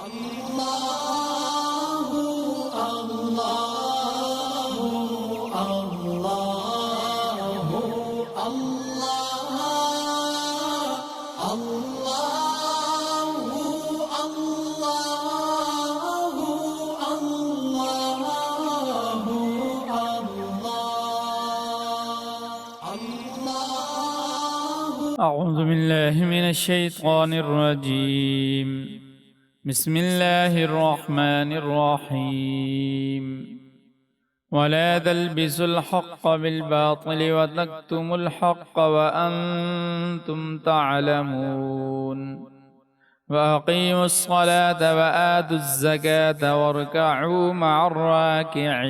أعوذ بالله من الشيطان الرجيم. بسم الله الرحمن الرحيم. ولا تلبسوا الحق بالباطل وتكتموا الحق وأنتم تعلمون. وأقيموا الصلاة وآتوا الزكاة واركعوا مع الراكعين.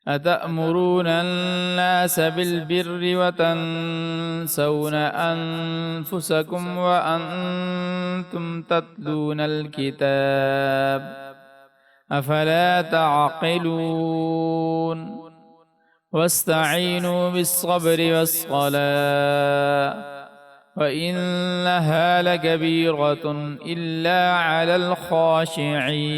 أتأمرون الناس بالبر وتنسون أنفسكم وأنتم تتلون الكتاب أفلا تعقلون. واستعينوا بالصبر والصلاة وإنها لكبيرة إلا على الخاشعين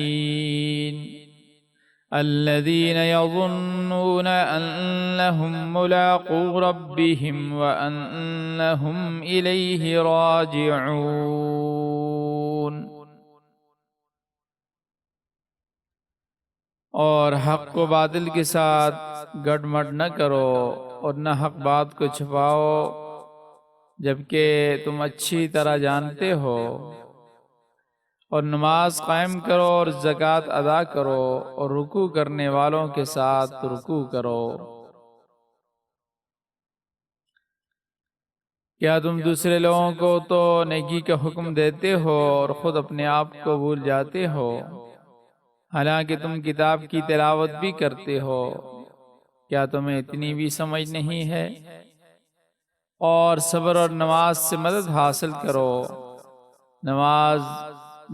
الذين يظنون أنهم ملاقو ربهم وأنهم إليه راجعون. اور حق کو باطل کے ساتھ گڑ مڈ نہ کرو اور نہ حق بات کو چھپاؤ جبکہ تم اچھی طرح جانتے ہو، اور نماز قائم کرو اور زکوٰۃ ادا کرو اور رکوع کرنے والوں کے ساتھ رکوع کرو۔ کیا تم دوسرے لوگوں کو تو نیکی کا حکم دیتے ہو اور خود اپنے آپ کو بھول جاتے ہو، حالانکہ تم کتاب کی تلاوت بھی کرتے ہو؟ کیا تمہیں اتنی بھی سمجھ نہیں ہے؟ اور صبر اور نماز سے مدد حاصل کرو۔ نماز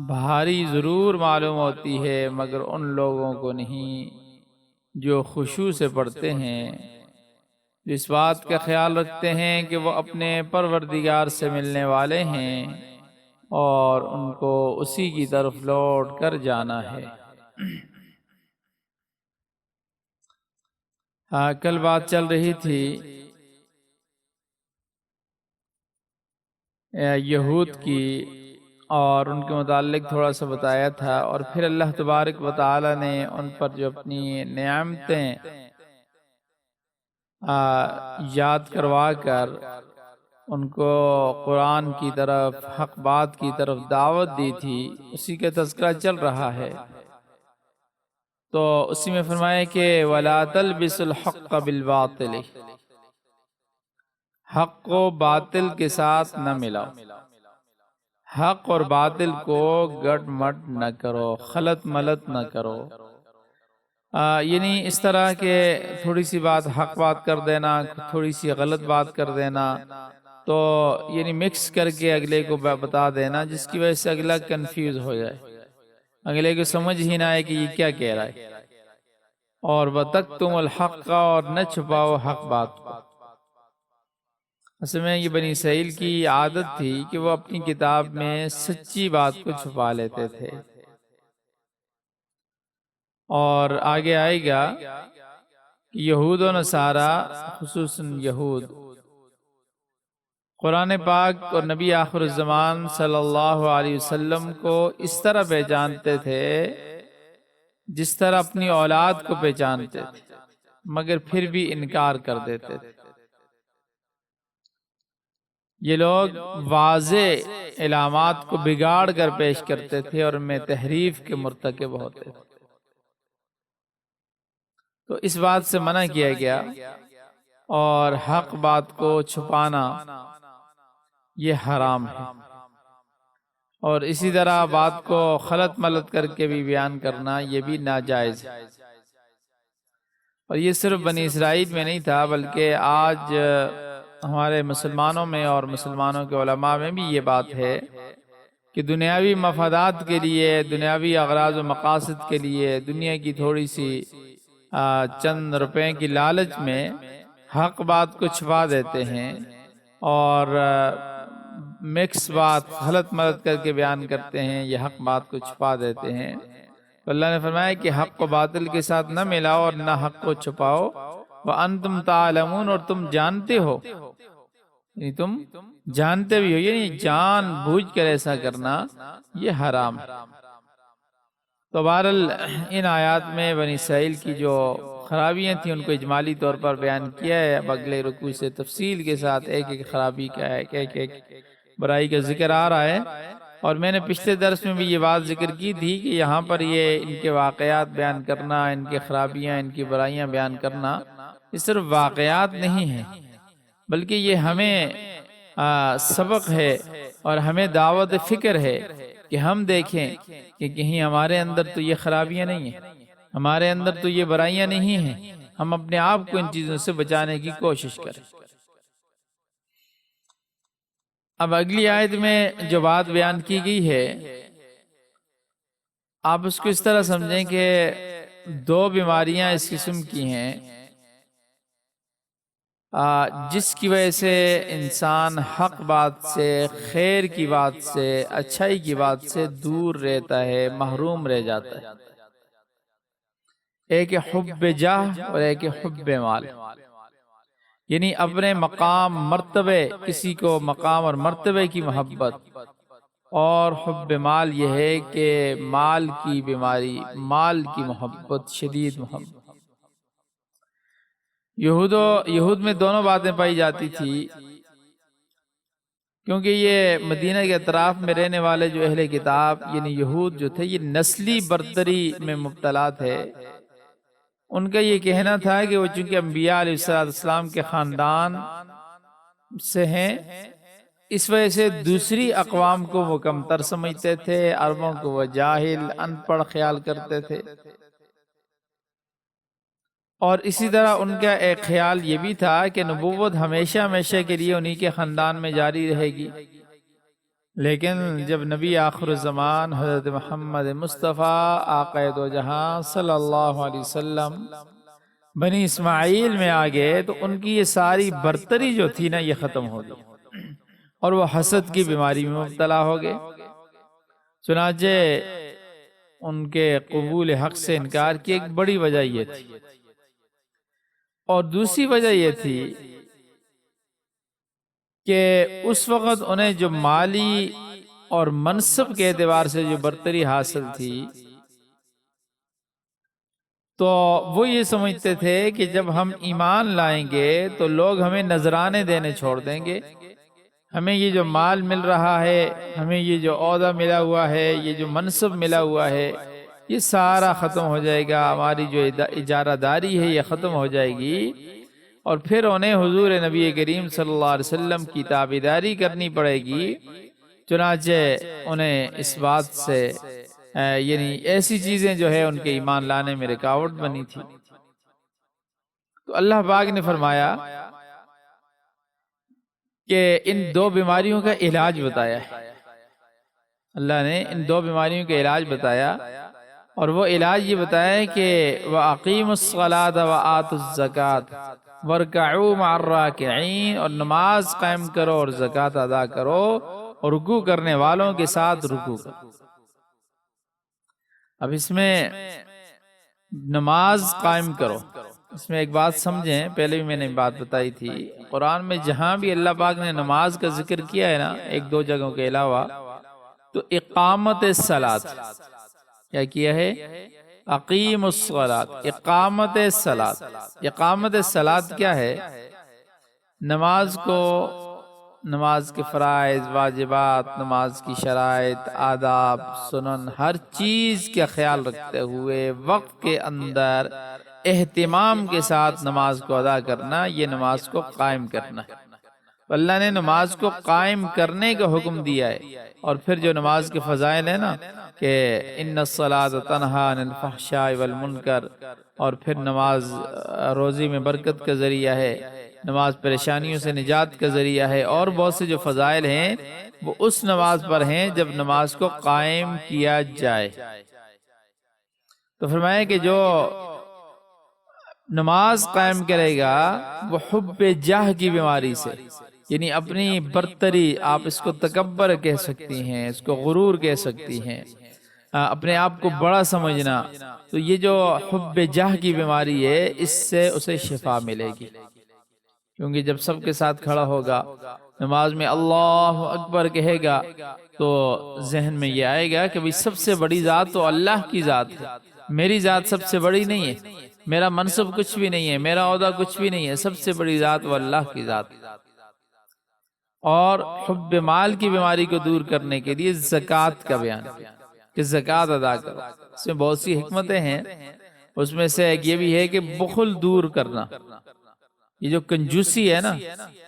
بھاری ضرور معلوم ہوتی ہے مگر ان لوگوں کو نہیں جو خشوع سے پڑھتے ہیں، جو اس بات کا خیال رکھتے ہیں کہ وہ اپنے پروردگار سے ملنے والے ہیں اور ان کو اسی کی طرف لوٹ کر جانا ہے۔ کل بات چل رہی تھی یہود کی، اور ان کے متعلق تھوڑا سا بتایا تھا، اور پھر اللہ تبارک و تعالی نے ان پر جو اپنی نعمتیں یاد کروا کر ان کو قرآن کی طرف، حق بات کی طرف دعوت دی تھی، اسی کا تذکرہ چل رہا ہے۔ تو اسی میں فرمایا کہ وَلَا تَلْبِسُوا الْحَقَّ بِالْبَاطِلِ، حق کو باطل کے ساتھ نہ ملاؤ، حق اور باطل کو گٹ مٹ نہ کرو، خلط ملط نہ کرو۔ یعنی اس طرح کہ تھوڑی سی بات حق بات کر دینا، تھوڑی سی غلط بات کر دینا، تو یعنی مکس کر کے اگلے کو بتا دینا، جس کی وجہ سے اگلا کنفیوز ہو جائے، اگلے کو سمجھ ہی نہ آئے کہ یہ کیا کہہ رہا ہے۔ اور وَتَكْتُمُ الْحَقَّ، اور نہ چھپاؤ حق بات کو۔ اصل میں یہ بنی اسرائیل کی عادت تھی کہ وہ اپنی کتاب میں سچی بات کو چھپا لیتے تھے، اور آگے آئے گا کہ یہود و نصارہ، خصوصاً یہود، قرآن پاک اور نبی آخر الزمان صلی اللہ علیہ وسلم کو اس طرح پہچانتے تھے جس طرح اپنی اولاد کو پہچانتے تھے، مگر پھر بھی انکار کر دیتے تھے۔ یہ لوگ واضح علامات کو بگاڑ کر پیش کرتے تھے اور ان میں تحریف کے مرتکب ہوتے تھے۔ تو اس بات سے منع کیا گیا، اور حق بات کو چھپانا یہ حرام ہے، اور اسی طرح بات کو خلط ملط کر کے بھی بیان کرنا یہ بھی ناجائز ہے۔ اور یہ صرف بنی اسرائیل میں نہیں تھا، بلکہ آج ہمارے مسلمانوں میں اور مسلمانوں کے علماء میں بھی یہ بات ہے کہ دنیاوی مفادات کے لیے، دنیاوی اغراض و مقاصد کے لیے، دنیا کی تھوڑی سی چند روپے کی لالچ میں حق بات کو چھپا دیتے ہیں، اور مکس بات غلط ملط کر کے بیان کرتے ہیں، یہ حق بات کو چھپا دیتے ہیں۔ تو اللہ نے فرمایا کہ حق کو باطل کے ساتھ نہ ملاؤ اور نہ حق کو چھپاؤ، وَأَنْتُمْ تَعْلَمُونَ، اور تم جانتے ہو، یعنی تم جانتے بھی ہو، یعنی جان بوجھ کر ایسا کرنا یہ حرام ہے۔ تو بہرحال ان آیات میں بنی اسرائیل کی جو خرابیاں تھیں ان کو اجمالی طور پر بیان کیا ہے۔ اب اگلے رکوع سے تفصیل کے ساتھ ایک ایک خرابی کا ایک ایک برائی کا ذکر آ رہا ہے۔ اور میں نے پچھلے درس میں بھی یہ بات ذکر کی تھی کہ یہاں پر یہ ان کے واقعات بیان کرنا، ان کی خرابیاں، ان کی برائیاں بیان کرنا، یہ صرف واقعات نہیں ہیں، بلکہ یہ ہمیں سبق ہے اور ہمیں دعوت فکر ہے کہ ہم دیکھیں کہ کہیں ہمارے اندر تو یہ خرابیاں نہیں ہیں، ہمارے اندر تو یہ برائیاں نہیں ہیں، ہم اپنے آپ کو ان چیزوں سے بچانے کی کوشش کریں۔ اب اگلی آیت میں جو بات بیان کی گئی ہے، آپ اس کو اس طرح سمجھیں کہ دو بیماریاں اس قسم کی ہیں جس کی وجہ سے انسان حق بات سے، خیر کی بات سے، اچھائی کی بات سے دور رہتا ہے، محروم رہ جاتا ہے۔ ایک حب جاہ اور ایک حب مال، یعنی اپنے مقام مرتبے، کسی کو مقام اور مرتبے کی محبت، اور حب مال یہ ہے کہ مال کی بیماری، مال کی محبت، شدید محبت۔ یہود میں دونوں باتیں پائی جاتی تھی، کیونکہ یہ مدینہ کے اطراف میں رہنے والے جو اہل کتاب یعنی یہود جو تھے، یہ نسلی برتری میں مبتلا تھے۔ ان کا یہ کہنا تھا کہ وہ چونکہ انبیاء علیہ السلام کے خاندان سے ہیں، اس وجہ سے دوسری اقوام کو وہ کمتر سمجھتے تھے، عربوں کو وہ جاہل، ان پڑھ خیال کرتے تھے۔ اور اسی طرح ان کا ایک خیال یہ بھی تھا کہ نبوت ہمیشہ ہمیشہ کے لیے انہی کے خاندان میں جاری رہے گی، لیکن جب نبی آخر الزمان حضرت محمد مصطفیٰ آقا دو جہاں صلی اللہ علیہ وسلم بنی اسماعیل میں آگئے تو ان کی یہ ساری برتری جو تھی نا یہ ختم ہو گئی، اور وہ حسد کی بیماری میں مبتلا ہو گئے۔ چنانچہ ان کے قبول حق سے انکار کی ایک بڑی وجہ یہ تھی، اور دوسری وجہ یہ تھی کہ اس وقت انہیں جو مالی اور منصب کے اعتبار سے جو برتری حاصل تھی، تو وہ یہ سمجھتے تھے کہ جب ہم ایمان لائیں گے تو لوگ ہمیں نذرانے دینے چھوڑ دیں گے، ہمیں یہ جو مال مل رہا ہے، ہمیں یہ جو عہدہ ملا ہوا ہے، یہ جو منصب ملا ہوا ہے، یہ سارا ختم ہو جائے گا، ہماری جو اجارہ داری ہے یہ ختم ہو جائے گی، اور پھر انہیں حضور نبی کریم صلی اللہ علیہ وسلم کی تابعداری کرنی پڑے گی۔ چنانچہ انہیں اس بات سے یعنی ایسی چیزیں جو ہے ان کے ایمان لانے میں رکاوٹ بنی تھی۔ تو اللہ پاک نے فرمایا کہ ان دو بیماریوں کا علاج بتایا ہے، اللہ نے ان دو بیماریوں کا علاج بتایا، اور وہ علاج یہ بتایا کہ وَأَقِيمُوا الصَّلَاةَ وَآتُوا الزَّكَاةَ وَارْكَعُوا مَعَ الرَّاكِعِينَ، اور نماز قائم کرو اور زکوٰۃ ادا کرو اور رکوع کرنے والوں کے ساتھ رکوع کرو۔ اب اس میں نماز قائم کرو، اس میں ایک بات سمجھیں، پہلے بھی میں نے بات بتائی تھی، قرآن میں جہاں بھی اللہ پاک نے نماز کا ذکر کیا ہے نا ایک دو جگہوں کے علاوہ، تو اقامت الصلاۃ کیا کیا ہے؟ اقیم الصلاۃ، اقامت الصلاۃ۔ اقامت الصلاۃ کیا ہے؟ نماز کو، نماز کے فرائض، واجبات، نماز کی شرائط، آداب، سنن، ہر چیز کا خیال رکھتے ہوئے وقت کے اندر اہتمام کے ساتھ نماز کو ادا کرنا، یہ نماز کو قائم کرنا ہے۔ اللہ نے نماز کو قائم کرنے کا حکم دیا ہے، اور پھر جو نماز کے فضائل ہیں نا کہ ان الصلاۃ تنہی عن الفحشاء والمنکر، اور پھر نماز روزی میں برکت کا ذریعہ ہے، نماز پریشانیوں سے نجات کا ذریعہ ہے، اور بہت سے جو فضائل ہیں وہ اس نماز پر ہیں جب نماز کو قائم کیا جائے۔ تو فرمایا کہ جو نماز قائم کرے گا وہ حب جاہ کی بیماری سے، یعنی اپنی برتری، آپ اس کو تکبر کہہ سکتی ہیں، اس کو غرور کہہ سکتی ہیں، اپنے آپ کو بڑا سمجھنا، تو یہ جو حب جاہ کی بیماری ہے اس سے اسے شفا ملے گی۔ کیونکہ جب سب کے ساتھ کھڑا ہوگا، نماز میں اللہ اکبر کہے گا، تو ذہن میں یہ آئے گا کہ سب سے بڑی ذات تو اللہ کی ذات ہے، میری ذات سب سے بڑی نہیں ہے، میرا منصب کچھ بھی نہیں ہے، میرا عہدہ کچھ بھی نہیں ہے، سب سے بڑی ذات وہ اللہ کی ذات ہے۔ اور حب مال کی بیماری کو دور کرنے کے لیے زکوٰۃ کا بیان کہ زکوٰۃ ادا کرو۔ اس میں بہت سی حکمتیں ہیں، اس میں سے ایک یہ بھی ہے کہ بخل دور کرنا، یہ جو کنجوسی ہے نا،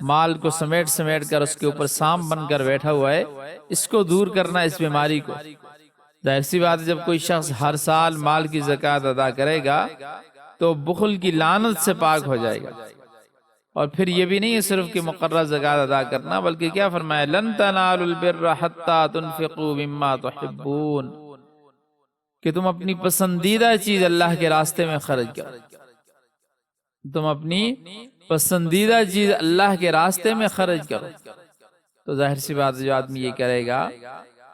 مال کو سمیٹ سمیٹ کر اس کے اوپر سانپ بن کر بیٹھا ہوا ہے، اس کو دور کرنا، اس بیماری کو۔ ظاہر سی بات ہے جب کوئی شخص ہر سال مال کی زکوٰۃ ادا کرے گا تو بخل کی لعنت سے پاک ہو جائے گا۔ اور پھر یہ بھی نہیں ہے صرف کہ مقررہ زکوٰۃ ادا کرنا، بلکہ کیا فرمایا، لن تنالوا البر حتی تنفقوا مما تحبون، کہ تم اپنی پسندیدہ چیز اللہ کے راستے میں خرچ کرو، تم اپنی پسندیدہ چیز اللہ کے راستے میں خرچ کرو۔ تو ظاہر سی بات جو آدمی یہ کرے گا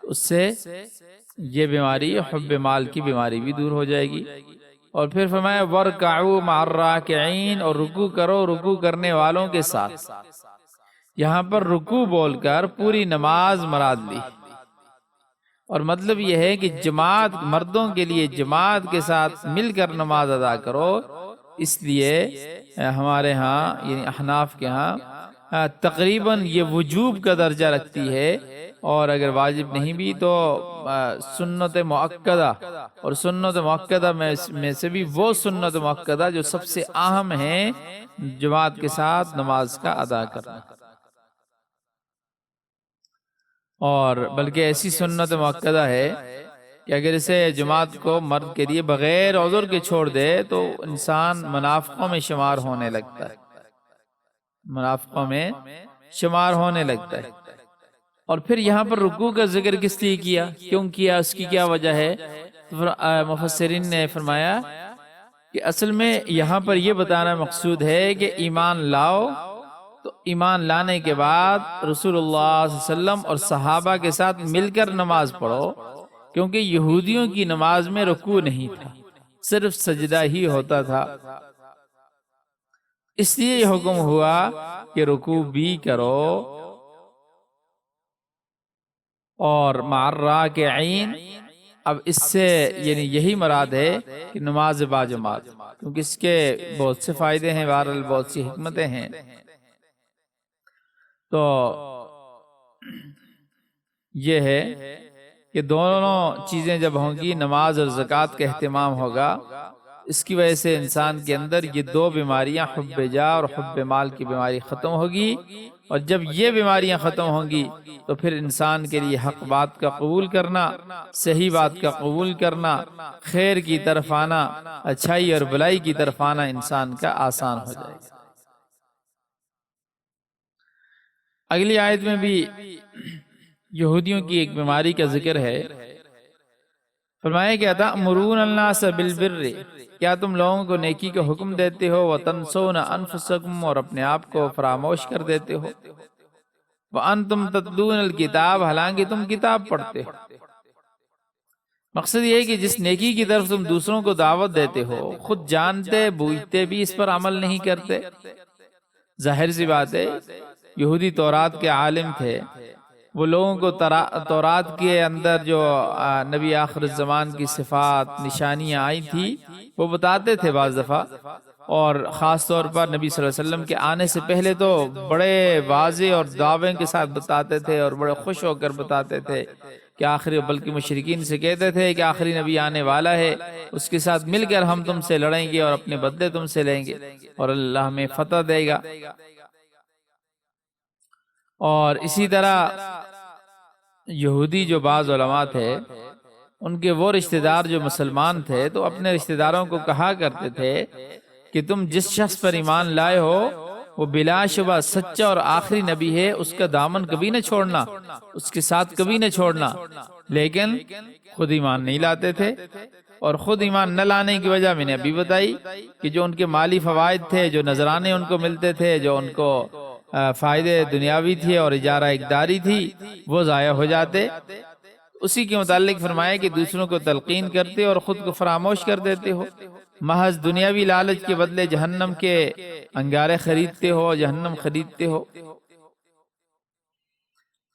اس سے یہ بیماری حب مال کی بیماری بھی دور ہو جائے گی۔ اور پھر فرمایا وَارْكَعُوا مَعَ الرَّاكِعِينَ، اور رکوع کرو رکوع کرنے والوں کے ساتھ۔ یہاں پر رکوع بول کر پوری نماز مراد لی، اور مطلب یہ ہے کہ جماعت، مردوں کے لیے جماعت کے ساتھ مل کر نماز ادا کرو۔ اس لیے ہمارے ہاں یعنی احناف کے ہاں تقریباً یہ وجوب کا درجہ رکھتی ہے، اور اگر واجب نہیں بھی تو سنت مؤکدہ، اور سنت مؤکدہ میں سے بھی وہ سنت مؤکدہ جو سب سے اہم ہے، جماعت کے ساتھ نماز کا ادا کرنا۔ اور بلکہ ایسی سنت مؤکدہ ہے کہ اگر اسے جماعت کو مرد کے لیے بغیر عذر کے چھوڑ دے تو انسان منافقوں میں شمار ہونے لگتا ہے، منافقوں میں شمار ہونے لگتا ہے۔ اور پھر یہاں پر رکوع کا ذکر کس لیے کیا، کیوں کیا، اس کی کیا وجہ ہے؟ مفسرین نے فرمایا کہ اصل میں یہاں پر یہ بتانا مقصود ہے کہ ایمان لاؤ، تو ایمان لانے کے بعد رسول اللہ صلی اللہ علیہ وسلم اور صحابہ کے ساتھ مل کر نماز پڑھو، کیونکہ یہودیوں کی نماز میں رکوع نہیں تھا، صرف سجدہ ہی ہوتا تھا، اس لیے یہ حکم ہوا کہ رکوع بھی کرو۔ اور مع الراکعین، اب اس سے یعنی یہی مراد ہے کہ نماز باجماعت، کیونکہ اس کے بہت سے فائدے ہیں، بہرحال بہت سی حکمتیں ہیں۔ تو یہ ہے کہ دونوں چیزیں جب ہوں گی، نماز اور زکوٰۃ کا اہتمام ہوگا، اس کی وجہ سے انسان کے اندر یہ دو بیماریاں حب جاہ اور حب مال کی بیماری ختم ہوگی۔ اور جب یہ بیماریاں ختم ہوں گی تو پھر انسان کے لیے حق بات کا قبول کرنا، صحیح بات کا قبول کرنا، خیر کی طرف آنا، اچھائی اور بلائی کی طرف آنا انسان کا آسان ہو جائے گا۔ اگلی آیت میں بھی یہودیوں کی ایک بیماری کا ذکر ہے۔ فرمایا کہ تأمرون الناس بالبر، کیا تم لوگوں کو نیکی کا حکم دیتے ہو، وتنسون انفسکم، اور اپنے آپ کو فراموش کر دیتے ہو، وانتم تتلون الکتاب، حالانکہ تم کتاب پڑھتے ہو۔ مقصد یہ ہے کہ جس نیکی کی طرف تم دوسروں کو دعوت دیتے ہو، خود جانتے بوجھتے بھی اس پر عمل نہیں کرتے۔ ظاہر سی بات ہے، یہودی تورات کے عالم تھے، وہ لوگوں کو تورات کے اندر جو نبی آخر الزمان کی صفات، نشانیاں آئی تھی وہ بتاتے تھے بعض دفعہ، اور خاص طور پر نبی صلی اللہ علیہ وسلم کے آنے سے پہلے تو بڑے واضح اور دعوے کے ساتھ بتاتے تھے، اور بڑے خوش ہو کر بتاتے تھے کہ آخری، بلکہ مشرکین سے کہتے تھے کہ آخری نبی آنے والا ہے، اس کے ساتھ مل کر ہم تم سے لڑیں گے اور اپنے بدلے تم سے لیں گے، اور اللہ ہمیں فتح دے گا۔ اور اسی طرح یہودی جو بعض علماء تھے، ان کے وہ رشتہ دار جو مسلمان تھے، تو اپنے رشتہ داروں کو کہا کرتے تھے کہ تم جس شخص پر ایمان لائے ہو وہ بلا شبہ سچا اور آخری نبی ہے، اس کا دامن کبھی نہ چھوڑنا، اس کے ساتھ کبھی نہ چھوڑنا۔ لیکن خود ایمان نہیں لاتے تھے، اور خود ایمان نہ لانے کی وجہ میں نے ابھی بتائی کہ جو ان کے مالی فوائد تھے، جو نذرانے ان کو ملتے تھے، جو ان کو فائدے دنیاوی تھے اور اجارہ اقداری تھی وہ ضائع ہو جاتے۔ اسی کے متعلق فرمایا کہ دوسروں کو تلقین کرتے اور خود کو فراموش کر دیتے ہو، محض دنیاوی لالچ کے بدلے جہنم کے انگارے خریدتے ہو، جہنم خریدتے ہو۔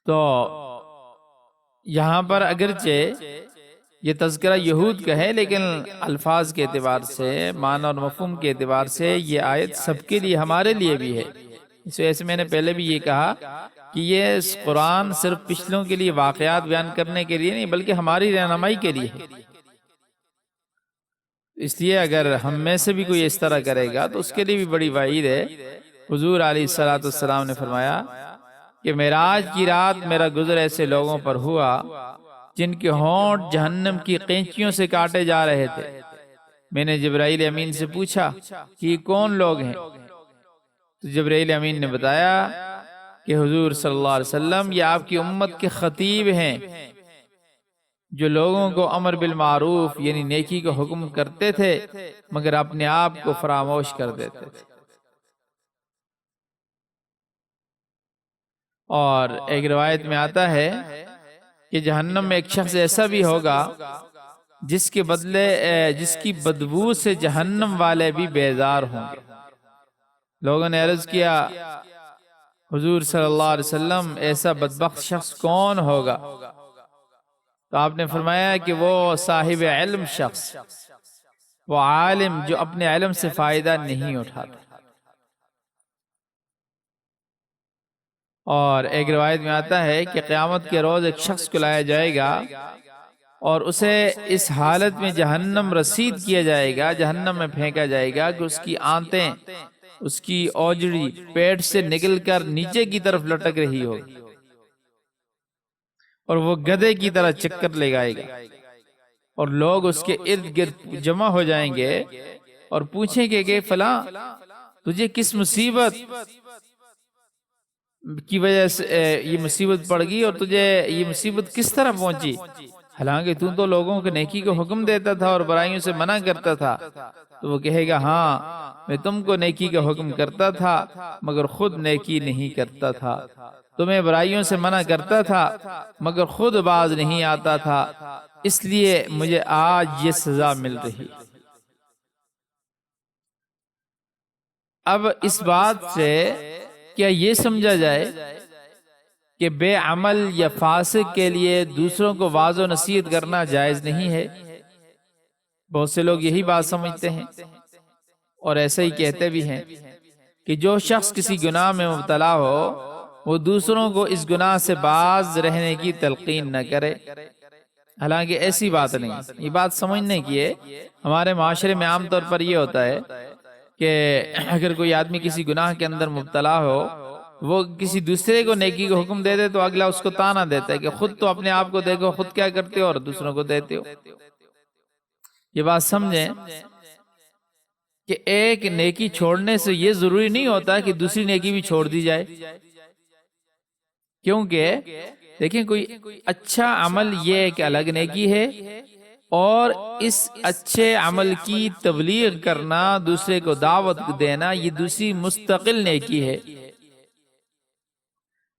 تو یہاں پر اگرچہ یہ تذکرہ یہود کا ہے، لیکن الفاظ کے اعتبار سے، معنی اور مفہوم کے اعتبار سے یہ آیت سب کے لیے، ہمارے لیے بھی ہے۔ اس وجہ سے میں نے پہلے بھی یہ کہا کہ یہ قرآن صرف پچھلوں کے لیے واقعات بیان کرنے کے لیے نہیں، بلکہ ہماری رہنمائی کے لیے ہے۔ اس لیے اگر ہم میں سے بھی کوئی اس طرح کرے گا تو اس کے لیے بھی بڑی وعید ہے۔ حضور علیہ السلام نے فرمایا کہ معراج کی رات میرا گزر ایسے لوگوں پر ہوا جن کے ہونٹ جہنم کی قینچیوں سے کاٹے جا رہے تھے۔ میں نے جبرائیل امین سے پوچھا کہ یہ کون لوگ ہیں؟ تو جبرائیل امین نے بتایا کہ حضور صلی اللہ علیہ وسلم یہ آپ کی امت کے خطیب ہیں، جو لوگوں کو امر بالمعروف یعنی نیکی کو حکم کرتے تھے مگر اپنے آپ کو فراموش کر دیتے تھے۔ اور ایک روایت میں آتا ہے کہ جہنم میں ایک شخص ایسا بھی ہوگا جس کے بدلے جس کی بدبو سے جہنم والے بھی بیزار ہوں گے۔ لوگوں نے عرض کیا حضور صلی اللہ علیہ وسلم ایسا بدبخت شخص کون ہوگا؟ تو آپ نے فرمایا کہ وہ صاحب علم شخص، وہ عالم جو اپنے علم سے فائدہ نہیں اٹھاتا۔ اور ایک روایت میں آتا ہے کہ قیامت کے روز ایک شخص کو لایا جائے گا اور اسے اس حالت میں جہنم رسید کیا جائے گا، جہنم میں پھینکا جائے گا کہ اس کی آنتیں، اس کی اوجڑی پیٹ سے نکل کر نیچے کی طرف لٹک رہی ہوگی، اور وہ گدھے کی طرح چکر لگائے گا، اور لوگ اس کے ارد گرد جمع ہو جائیں گے اور پوچھیں گے کہ فلاں تجھے کس مصیبت کی وجہ سے یہ مصیبت پڑ گئی، اور تجھے یہ مصیبت کس طرح پہنچی؟ حالانکہ تو لوگوں کو نیکی کو حکم دیتا تھا اور برائیوں سے منع کرتا تھا۔ تو وہ کہے گا ہاں میں تم کو نیکی کا حکم کرتا تھا مگر خود نیکی نہیں کرتا تھا، تمہیں برائیوں سے منع کرتا تھا مگر خود باز نہیں آتا تھا، اس لیے مجھے آج یہ سزا مل رہی۔ اب اس بات سے کیا یہ سمجھا جائے کہ بے عمل یا فاسق کے لیے دوسروں کو واعظ و نصیحت کرنا جائز نہیں ہے؟ بہت سے لوگ یہی بات سمجھتے ہیں اور ایسا ہی کہتے بھی ہیں کہ جو شخص کسی گناہ میں مبتلا ہو وہ دوسروں کو اس گناہ سے باز رہنے کی تلقین نہ کرے۔ حالانکہ ایسی بات نہیں، یہ بات سمجھنے کی ہے۔ ہمارے معاشرے میں عام طور پر یہ ہوتا ہے کہ اگر کوئی آدمی کسی گناہ کے اندر مبتلا ہو، وہ کسی دوسرے کو نیکی کو حکم دے دے تو اگلا اس کو تانا دیتا ہے کہ خود تو اپنے آپ کو دیکھو، خود کیا کرتے ہو اور دوسروں کو دیتے ہو۔ یہ بات سمجھیں کہ ایک نیکی چھوڑنے سے یہ ضروری نہیں ہوتا کہ دوسری نیکی بھی چھوڑ دی جائے، کیونکہ دیکھیں کوئی اچھا عمل یہ ایک الگ نیکی ہے، اور اس اچھے عمل کی تبلیغ کرنا، دوسرے کو دعوت دینا، یہ دوسری مستقل نیکی ہے۔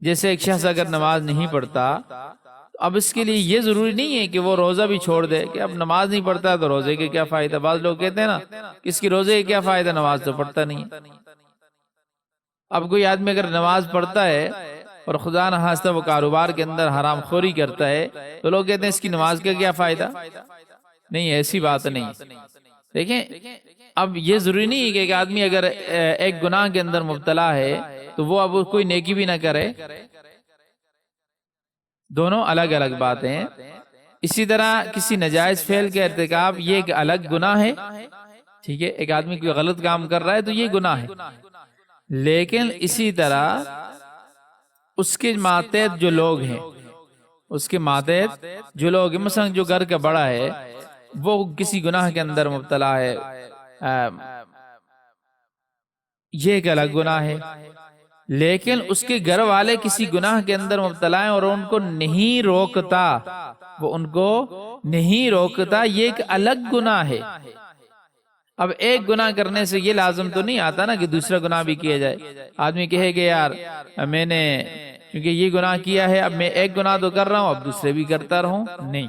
جیسے ایک شخص اگر نماز نہیں پڑھتا، اب اس کے لیے یہ ضروری نہیں ہے کہ وہ روزہ بھی چھوڑ دے، کہ اب نماز نہیں پڑھتا تو روزے کے کیا فائدہ۔ بعض لوگ کہتے ہیں نا اس کی روزے کے کیا فائدہ، نماز تو پڑھتا نہیں۔ اب کوئی آدمی اگر نماز پڑھتا ہے اور خدا نخواستہ وہ کاروبار کے اندر حرام خوری کرتا ہے تو لوگ کہتے ہیں اس کی نماز کا کیا فائدہ۔ نہیں، ایسی بات نہیں۔ دیکھیں اب یہ ضروری نہیں ہے کہ ایک آدمی اگر ایک گناہ کے اندر مبتلا ہے تو وہ اب کوئی نیکی بھی نہ کرے، دونوں الگ الگ باتیں ہیں۔ اسی طرح کسی ناجائز فعل کا ارتکاب یہ ایک الگ گناہ ہے، ٹھیک ہے، ایک آدمی کوئی غلط کام کر رہا ہے تو یہ گناہ ہے، لیکن اسی طرح اس کے ماتحت جو لوگ ہیں، اس کے ماتحت جو لوگ ہیں، مثلا جو گھر کا بڑا ہے وہ کسی گناہ کے اندر مبتلا ہے، یہ ایک الگ گناہ ہے، لیکن اس کے گھر والے کسی گناہ کے اندر مبتلا ہیں اور ان کو نہیں روکتا، وہ ان کو نہیں روکتا، یہ ایک الگ گناہ ہے۔ اب ایک گناہ کرنے سے یہ لازم تو نہیں آتا نا کہ دوسرا گناہ بھی کیا جائے. آدمی کہے کہ یار میں نے کیونکہ یہ گناہ کیا ہے، اب میں ایک گناہ تو کر رہا ہوں، اب دوسرے بھی کرتا رہوں. نہیں،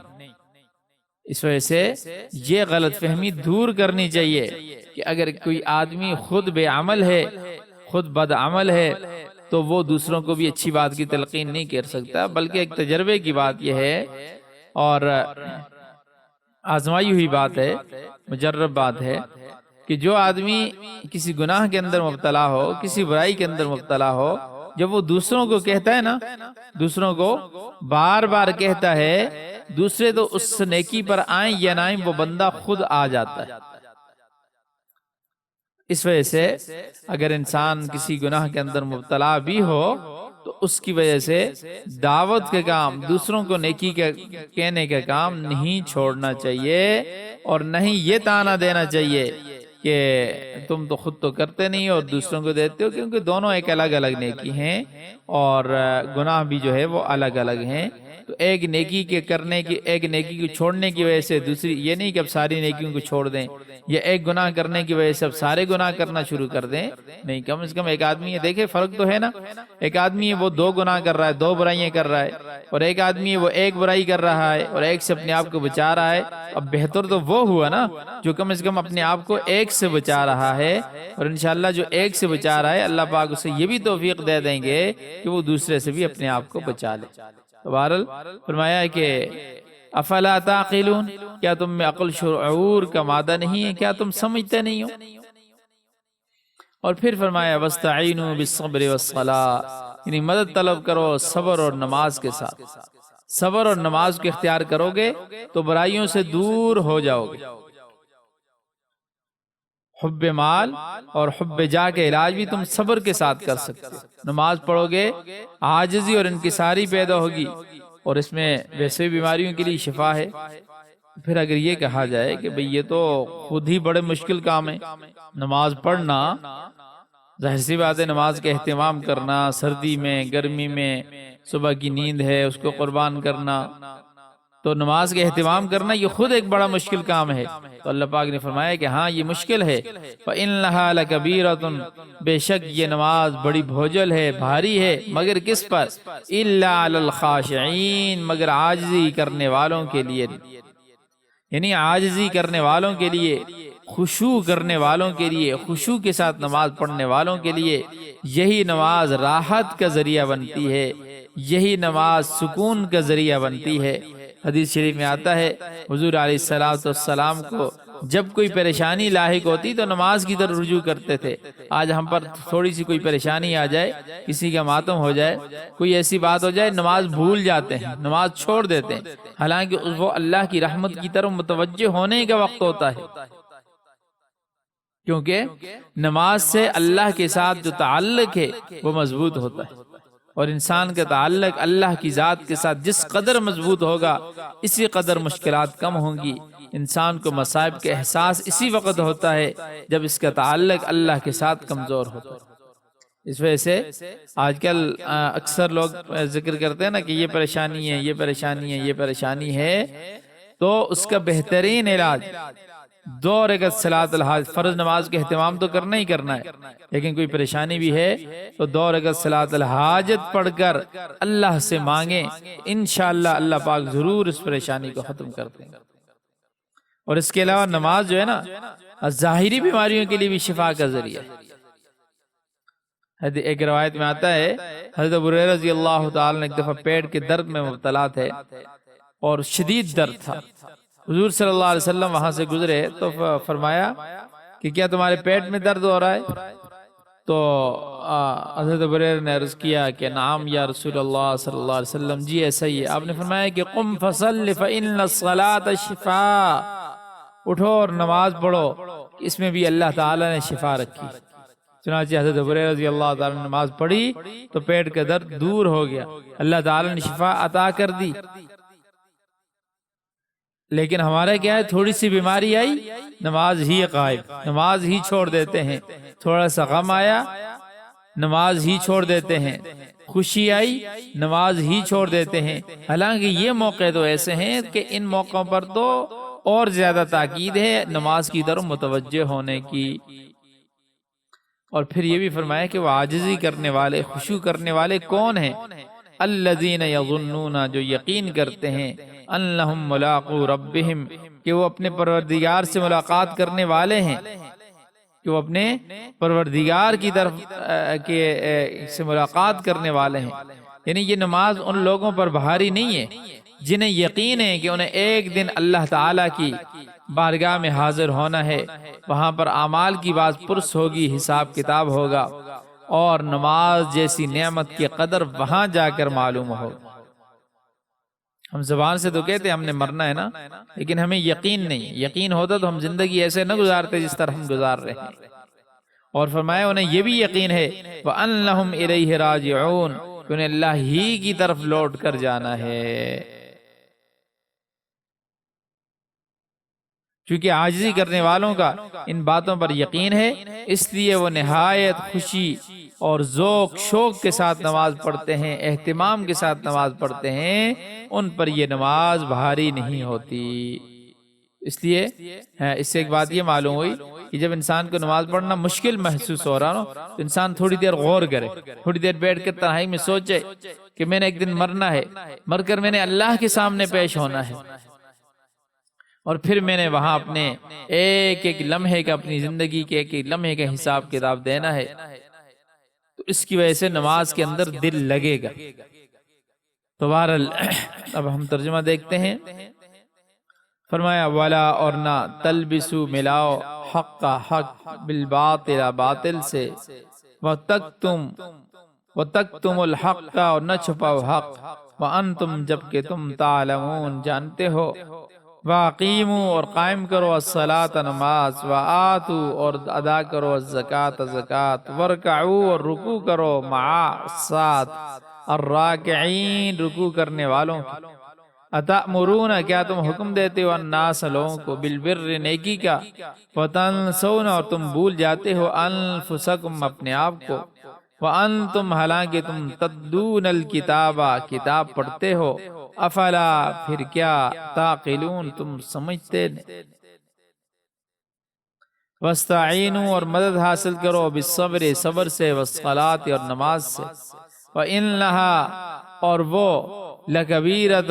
اس وجہ سے یہ غلط فہمی دور کرنی چاہیے کہ اگر کوئی آدمی خود بے عمل ہے، خود بد عمل ہے، تو وہ دوسروں کو بھی اچھی بات کی تلقین نہیں کر سکتا، بلکہ ایک تجربے کی بات یہ ہے اور آزمائی ہوئی بات ہے، مجرب بات ہے کہ جو آدمی کسی گناہ کے اندر مبتلا ہو، کسی برائی کے اندر مبتلا ہو، جب وہ دوسروں کو کہتا ہے نا، دوسروں کو بار بار کہتا ہے، دوسرے تو اس نیکی پر آئیں یا نہ آئیں، وہ بندہ خود آ جاتا ہے. اس وجہ سے اگر انسان کسی گناہ کے اندر مبتلا بھی ہو تو اس کی وجہ سے دعوت کے کام، دوسروں کو نیکی کے کہنے کا کام نہیں چھوڑنا چاہیے، اور نہیں یہ طعنہ دینا چاہیے کہ تم تو خود تو کرتے نہیں اور دوسروں کو دیتے ہو، کیونکہ دونوں ایک الگ الگ نیکی ہیں اور گناہ بھی جو ہے وہ الگ الگ ہیں. تو ایک نیکی کے کرنے کی، ایک نیکی کو چھوڑنے کی وجہ سے دوسری، یہ نہیں کہ اب ساری نیکیوں کو چھوڑ دیں، یا ایک گناہ کرنے کی وجہ سے اب سارے گناہ کرنا شروع کر دیں. نہیں، کم از کم ایک آدمی ہے، دیکھیں فرق تو ہے نا. ایک آدمی ہے وہ 2 گناہ کر رہا ہے، 2 برائیاں کر رہا ہے، اور ایک آدمی ہے وہ 1 برائی کر رہا ہے اور ایک سے اپنے آپ کو بچا رہا ہے. اب بہتر تو وہ ہوا نا جو کم از کم اپنے آپ کو ایک سے بچا رہا ہے، اور انشاءاللہ جو ایک سے بچا رہا ہے، اللہ پاک اسے یہ بھی توفیق دے دیں گے کہ وہ دوسرے سے بھی اپنے آپ کو بچا لے. بہرحال فرمایا ہے کہ افلا تعقلون، کیا تم میں عقل شعور کا مادہ نہیں ہے، کیا تم سمجھتے نہیں ہو؟ اور پھر فرمایا واستعینوا بالصبر والصلاۃ، یعنی مدد طلب کرو صبر اور نماز کے ساتھ. صبر اور نماز کو اختیار کرو گے تو برائیوں سے دور ہو جاؤ گے. حب مال اور حب جاہ کے علاج بھی تم صبر کے ساتھ کر سکتے ہو. نماز پڑھو گے عاجزی اور انکساری پیدا ہوگی، اور اس میں ویسے بیماریوں کے لیے شفا ہے. پھر اگر یہ کہا جائے کہ بھئی یہ تو خود ہی بڑے مشکل کام ہے، نماز پڑھنا، ظاہر سی بات ہے نماز کا اہتمام کرنا، سردی میں گرمی میں، صبح کی نیند ہے اس کو قربان کرنا، تو نماز کا اہتمام کرنا یہ خود ایک بڑا مشکل کام ہے. تو اللہ پاک نے فرمایا کہ ہاں یہ مشکل ہے. فَإِنَّهَا لَكَبِيرَةٌ، بے شک یہ نماز بڑی بھوجل ہے، بھاری ہے، مگر کس پر؟ إِلَّا عَلَى الْخَاشِعِينَ، مگر عاجزی کرنے والوں کے لیے، یعنی عاجزی کرنے والوں کے لیے، خشوع کرنے والوں کے لیے، خشوع کے ساتھ نماز پڑھنے والوں کے لیے یہی نماز راحت کا ذریعہ بنتی ہے، یہی نماز سکون کا ذریعہ بنتی ہے. حدیث شریف میں آتا ہے حضور علیہ السلام کو جب کوئی پریشانی لاحق ہوتی تو نماز کی طرف رجوع کرتے تھے. آج ہم پر تھوڑی سی کوئی پریشانی آ جائے، کسی کا ماتم ہو جائے، کوئی ایسی بات ہو جائے، نماز بھول جاتے ہیں، نماز چھوڑ دیتے ہیں، حالانکہ وہ اللہ کی رحمت کی طرف متوجہ ہونے کا وقت ہوتا ہے. کیونکہ نماز سے اللہ کے ساتھ جو تعلق ہے وہ مضبوط ہوتا ہے، اور انسان کا تعلق اللہ کی ذات کے ساتھ جس قدر مضبوط ہوگا اسی قدر مشکلات کم ہوں گی. انسان کو مصائب کا احساس اسی وقت ہوتا ہے جب اس کا تعلق اللہ کے ساتھ کمزور ہوتا ہے. اس وجہ سے آج کل اکثر لوگ ذکر کرتے ہیں نا کہ یہ پریشانی ہے، یہ پریشانی ہے، یہ پریشانی ہے، تو اس کا بہترین علاج 2 رکعت صلاۃ الحاج، فرض نماز کے اہتمام تو کرنا ہی کرنا ہے، لیکن کوئی پریشانی بھی ہے تو 2 رکعت صلاۃ الحاجت پڑھ کر اللہ سے مانگیں، انشاءاللہ اللہ پاک ضرور اس پریشانی کو ختم کر دیں گے. اور اس کے علاوہ نماز جو ہے نا ظاہری بیماریوں کے لیے بھی شفا کا ذریعہ ہے. ایک روایت میں آتا ہے حضرت ابو ہریرہ رضی اللہ تعالیٰ نے ایک دفعہ پیٹ کے درد میں مبتلا تھے اور شدید درد تھا. حضور صلی اللہ علیہ وسلم وہاں سے گزرے تو فرمایا کہ کیا تمہارے پیٹ میں درد ہو رہا ہے؟ تو حضرت ابو ہریرہ نے عرض کیا کہ نعم یا رسول اللہ صلی اللہ علیہ وسلم، جی ایسا ہی ہے. آپ نے فرمایا کہ قم فصل فإن الصلاة شفاء، اٹھو اور نماز پڑھو، اس میں بھی اللہ تعالیٰ نے شفا رکھی. چنانچہ حضرت ابو ہریرہ رضی اللہ تعالیٰ نے نماز پڑھی تو پیٹ کا درد دور ہو گیا، اللہ تعالیٰ نے شفا عطا کر دی. لیکن ہمارا کیا ہے، تھوڑی سی بیماری آئی نماز ہی غائب، نماز ہی چھوڑ دیتے ہیں. تھوڑا سا غم آیا نماز ہی چھوڑ دیتے ہیں، خوشی آئی نماز ہی چھوڑ دیتے ہیں. حالانکہ یہ موقع تو ایسے ہیں کہ ان موقعوں پر تو اور زیادہ تاکید ہے نماز کی طرف متوجہ ہونے کی۔ اور پھر یہ بھی فرمایا کہ وہ عاجزی کرنے والے، خشوع کرنے والے کون ہیں؟ الذین یظنون، جو یقین کرتے ہیں، انہم ملاقو ربہم، کہ وہ اپنے پروردگار سے ملاقات کرنے والے ہیں، کہ وہ اپنے پروردگار کی طرف سے ملاقات کرنے والے ہیں۔ یعنی یہ نماز ان لوگوں پر بھاری نہیں ہے جنہیں یقین ہے کہ انہیں ایک دن اللہ تعالیٰ کی بارگاہ میں حاضر ہونا ہے، وہاں پر اعمال کی بات پرس ہوگی، حساب کتاب ہوگا، اور نماز جیسی نعمت کی قدر وہاں جا کر معلوم ہوگا۔ ہم زبان سے تو کہتے ہیں ہم نے مرنا ہے نا، لیکن ہمیں یقین نہیں۔ یقین ہوتا تو ہم زندگی ایسے نہ گزارتے جس طرح ہم گزار رہے ہیں۔ اور فرمایا انہیں یہ بھی یقین ہے وَأَنَّهُمْ إِلَيْهِ رَاجِعُونَ، کہ انہیں اللہ ہی کی طرف لوٹ کر جانا ہے۔ چونکہ عاجزی کرنے والوں کا ان باتوں پر یقین ہے، اس لیے وہ نہایت خوشی اور ذوق شوق کے ساتھ نماز پڑھتے ہیں، اہتمام کے ساتھ نماز پڑھتے ہیں، ان پر یہ نماز بھاری نہیں ہوتی۔ اس لیے اس سے ایک بات یہ معلوم ہوئی کہ جب انسان کو نماز پڑھنا مشکل محسوس ہو رہا ہو تو انسان تھوڑی دیر غور کرے، تھوڑی دیر بیٹھ کر تنہائی میں سوچے کہ میں نے ایک دن مرنا ہے، مر کر میں نے اللہ کے سامنے پیش ہونا ہے، اور پھر میں نے وہاں اپنے ایک ایک لمحے کا، اپنی زندگی کے ایک ایک لمحے کا حساب کتاب دینا ہے۔ تو اس کی وجہ سے نماز کے اندر دل لگے گا۔ تو بہرحال اب ہم ترجمہ دیکھتے ہیں۔ فرمایا وَلَا، اور نہ، تلبسو، ملاؤ، حق کا حق، بالباطل، باطل سے، وَتَكْتُمُ الْحَقَّ، اور نہ چھپاؤ حق، وَأَنْتُمْ، جبکہ تم، تعلمون، جانتے ہو، وَأَقِیمُوا، اور قائم کرو، الصَّلَاةَ، نماز، وَآتُوا، اور ادا کرو، الزَّکَاةَ، زکوٰۃ، وَارْکَعُوا، اور رکوع کرو، مع، ساتھ، الراکعین، رکوع کرنے والوں کی۔ اتأمرون، کیا تم حکم دیتے ہو، الناس، لوگوں کو، بالبر، نیکی کا، وتنسون، اور تم بھول جاتے ہو، انفسکم، اپنے آپ کو، وانتم، حالانکہ تم، تتلون الکتاب، کتاب پڑھتے ہو، افلا، پھر کیا، تعقلون، تم سمجھتے نہیں۔ واستعینوا، اور مدد حاصل کرو، بالصبر، صبر سے، والصلاۃ، اور نماز سے، وَإِنَّهَا، اور وہ، لَكَبِيرَةٌ،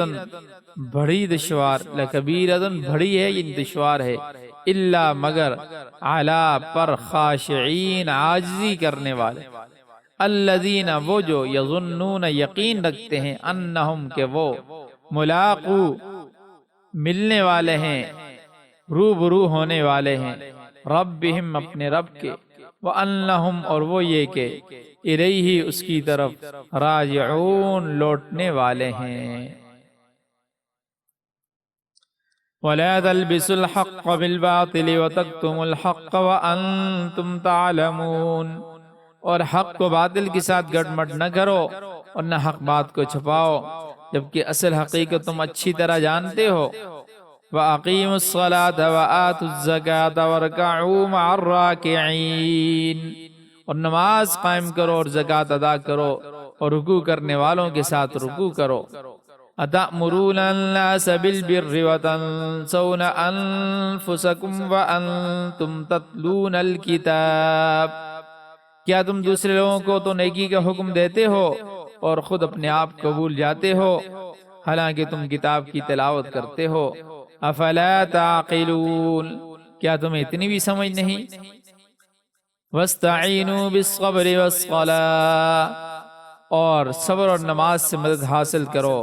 بڑی دشوار، لَكَبِيرَةٌ، بڑی ہے، یہ دشوار ہے، الا، مگر، عَلَى، پر، خاشعین، عاجزی کرنے والے، الذین، وہ جو، یظنون، یقین رکھتے ہیں، انہم، کہ وہ، ملاقو، ملنے والے ہیں، روبرو ہونے والے ہیں، ربہم، اپنے رب کے، وَأَنَّهُمْ، اور وہ یہ کہ، الیہ، اس کی طرف، راجعون، لوٹنے والے ہیں۔ وَلَا تَلْبِسُوا الْحَقَّ بِالْبَاطِلِ وَتَكْتُمُوا الْحَقَّ وَأَنْتُمْ تَعْلَمُونَ، اور حق کو باطل کے ساتھ گڑمٹ نہ کرو، اور نہ حق بات کو چھپاؤ، جبکہ اصل حقیقت تم اچھی طرح جانتے ہو۔ وَأَقِیمُوا الصَّلَاةَ وَآتُوا الزَّکَاةَ وَارْکَعُوا مَعَ الرَّاکِعِینَ، اور نماز قائم کرو، اور زکوٰۃ ادا کرو، اور رکوع کرنے والوں کے ساتھ رکوع کرو۔ اتأمرون الناس بالبر وتنسون انفسکم وانتم تتلون الکتاب، کیا تم دوسرے لوگوں کو تو نیکی کا حکم دیتے ہو اور خود اپنے آپ کو بھول جاتے ہو، حالانکہ تم کتاب کی تلاوت کرتے ہو۔ افلا تعقلون، کیا تمہیں اتنی بھی سمجھ نہیں؟ واستعینوا بالصبر والصلاۃ، اور صبر اور نماز سے مدد حاصل کرو۔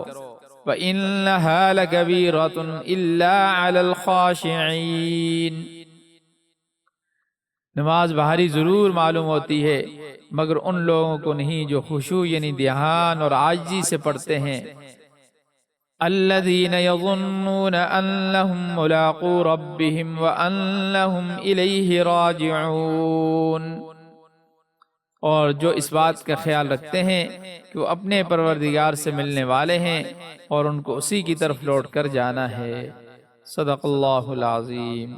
وَإِنَّهَا لَكَبِيرَةٌ إِلَّا عَلَى الْخَاشِعِينَ، نماز بھاری ضرور معلوم ہوتی ہے مگر ان لوگوں کو نہیں جو خشوع یعنی دھیان اور عاجزی سے پڑھتے ہیں۔ الذین یظنون انہم ملاقو ربہم وانہم الیہ راجعون، اور جو اس بات کا خیال رکھتے ہیں کہ وہ اپنے پروردگار سے ملنے والے ہیں اور ان کو اسی کی طرف لوٹ کر جانا ہے۔ صدق اللہ العظیم۔